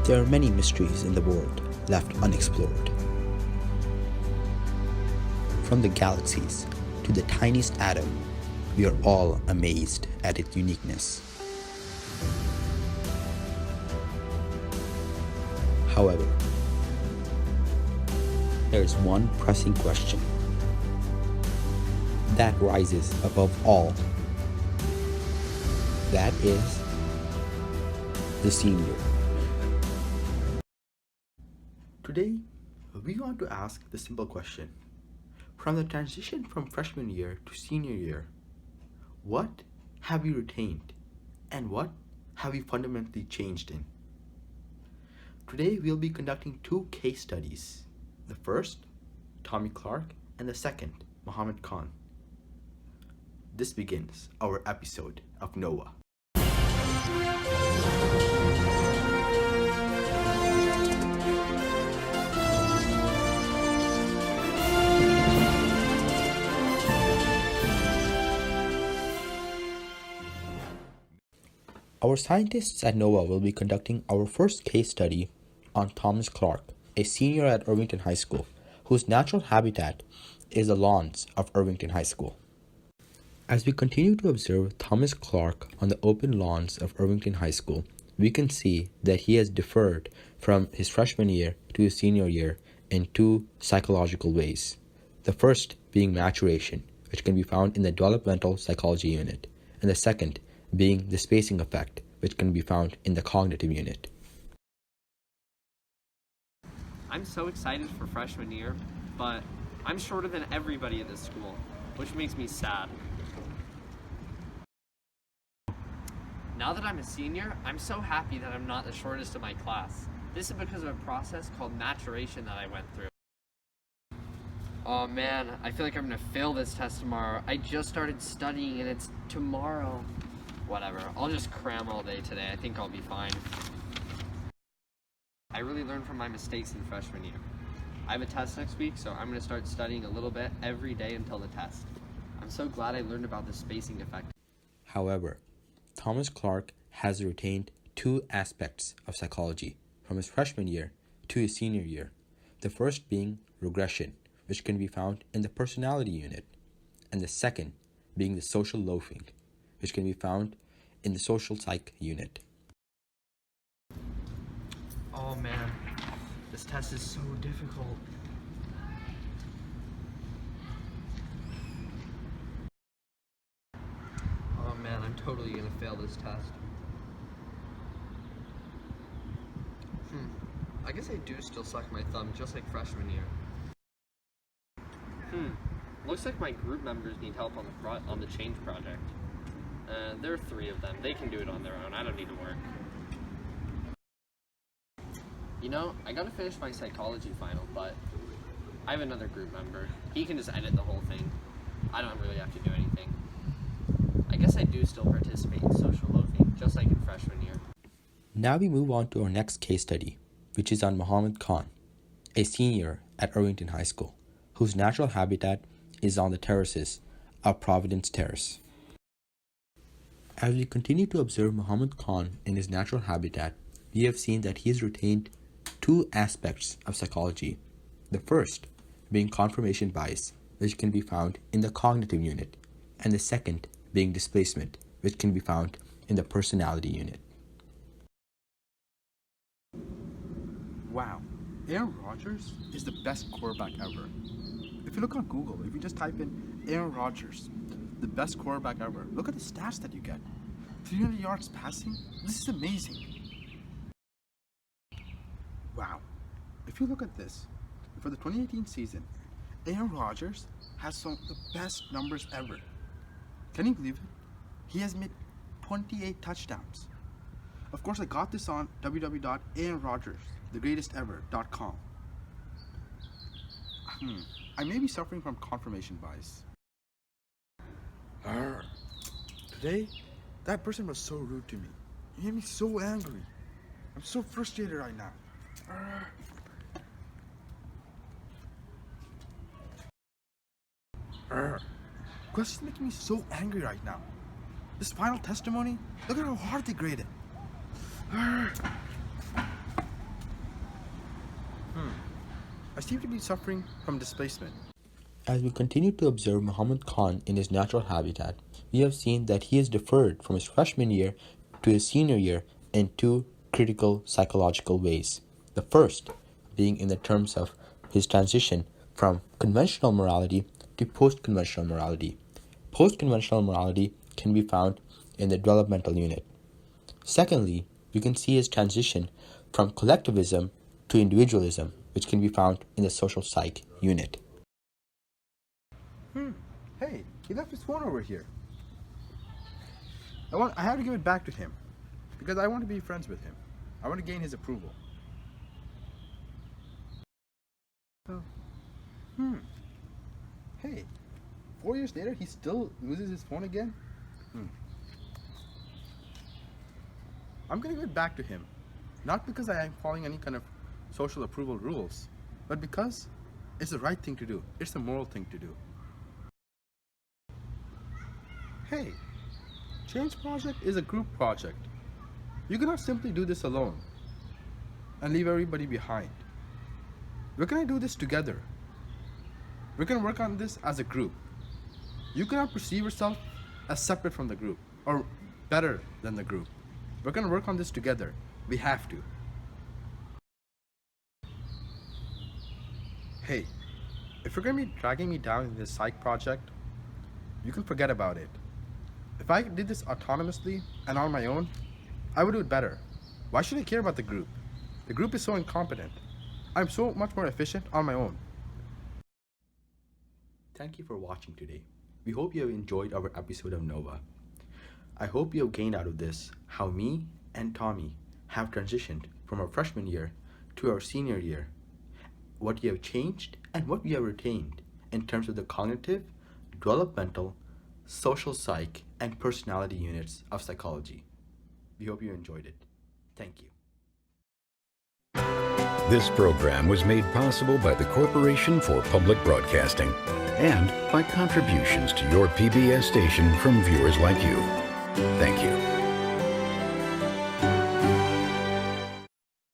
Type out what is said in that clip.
There are many mysteries in the world left unexplored. From the galaxies to the tiniest atom, we are all amazed at its uniqueness. However, there is one pressing question that rises above all. That is the senior. Today, we want to ask the simple question. From the transition from freshman year to senior year, what have you retained and what have you fundamentally changed in? Today, we'll be conducting two case studies. The first, Tommy Clark, and the second, Muhammad Khan. This begins our episode of Noah. Our scientists at NOAA will be conducting our first case study on Thomas Clark, a senior at Irvington High School, whose natural habitat is the lawns of Irvington High School. As we continue to observe Thomas Clark on the open lawns of Irvington High School, we can see that he has differed from his freshman year to his senior year in two psychological ways. The first being maturation, which can be found in the developmental psychology unit, and the second being the spacing effect, which can be found in the cognitive unit. I'm so excited for freshman year, but I'm shorter than everybody at this school, which makes me sad. Now that I'm a senior, I'm so happy that I'm not the shortest of my class. This is because of a process called maturation that I went through. Oh man, I feel like I'm gonna fail this test tomorrow. I just started studying and it's tomorrow. Whatever, I'll just cram all day today. I think I'll be fine. I really learned from my mistakes in freshman year. I have a test next week, so I'm gonna start studying a little bit every day until the test. I'm so glad I learned about the spacing effect. However, Thomas Clark has retained two aspects of psychology from his freshman year to his senior year. The first being regression, which can be found in the personality unit, and the second being the social loafing, which can be found in the social psych unit. Oh man, this test is so difficult. Oh man, I'm totally gonna fail this test. I guess I do still suck my thumb just like freshman year. Looks like my group members need help on the change project. There are 3 of them. They can do it on their own. I don't need to work. You know, I gotta finish my psychology final, but I have another group member. He can just edit the whole thing. I don't really have to do anything. I guess I do still participate in social loafing, just like in freshman year. Now we move on to our next case study, which is on Muhammad Khan, a senior at Irvington High School, whose natural habitat is on the terraces of Providence Terrace. As we continue to observe Muhammad Khan in his natural habitat, we have seen that he has retained two aspects of psychology. The first being confirmation bias, which can be found in the cognitive unit, and the second being displacement, which can be found in the personality unit. Wow, Aaron Rodgers is the best quarterback ever. If you look on Google, if you just type in Aaron Rodgers, the best quarterback ever, look at the stats that you get. 300 yards passing, this is amazing. Wow, if you look at this, for the 2018 season, Aaron Rodgers has some of the best numbers ever. Can you believe it? He has made 28 touchdowns. Of course, I got this on www.aaronrodgersthegreatestever.com. I may be suffering from confirmation bias. Today, that person was so rude to me. He made me so angry. I'm so frustrated right now. Questions make me so angry right now. This final testimony, look at how hard they graded. I seem to be suffering from displacement. As we continue to observe Muhammad Khan in his natural habitat, we have seen that he has deferred from his freshman year to his senior year in two critical psychological ways. The first being in the terms of his transition from conventional morality to post-conventional morality. Post-conventional morality can be found in the developmental unit. Secondly, we can see his transition from collectivism to individualism, which can be found in the social psych unit. Hey, he left his phone over here. I have to give it back to him because I want to be friends with him. I want to gain his approval. So, Hey, 4 years later, he still loses his phone again? I'm gonna give it back to him. Not because I am following any kind of social approval rules, but because it's the right thing to do. It's the moral thing to do. Hey, Change Project is a group project. You cannot simply do this alone and leave everybody behind. We're gonna do this together. We're gonna work on this as a group. You cannot perceive yourself as separate from the group or better than the group. We're gonna work on this together. We have to. Hey, if you're gonna be dragging me down in this psych project, you can forget about it. If I did this autonomously and on my own, I would do it better. Why should I care about the group? The group is so incompetent. I'm so much more efficient on my own. Thank you for watching today. We hope you have enjoyed our episode of Nova. I hope you have gained out of this how me and Tommy have transitioned from our freshman year to our senior year, what we have changed and what we have retained in terms of the cognitive, developmental, social psych, and personality units of psychology. We hope you enjoyed it. Thank you. This program was made possible by the Corporation for Public Broadcasting and by contributions to your PBS station from viewers like you. Thank you.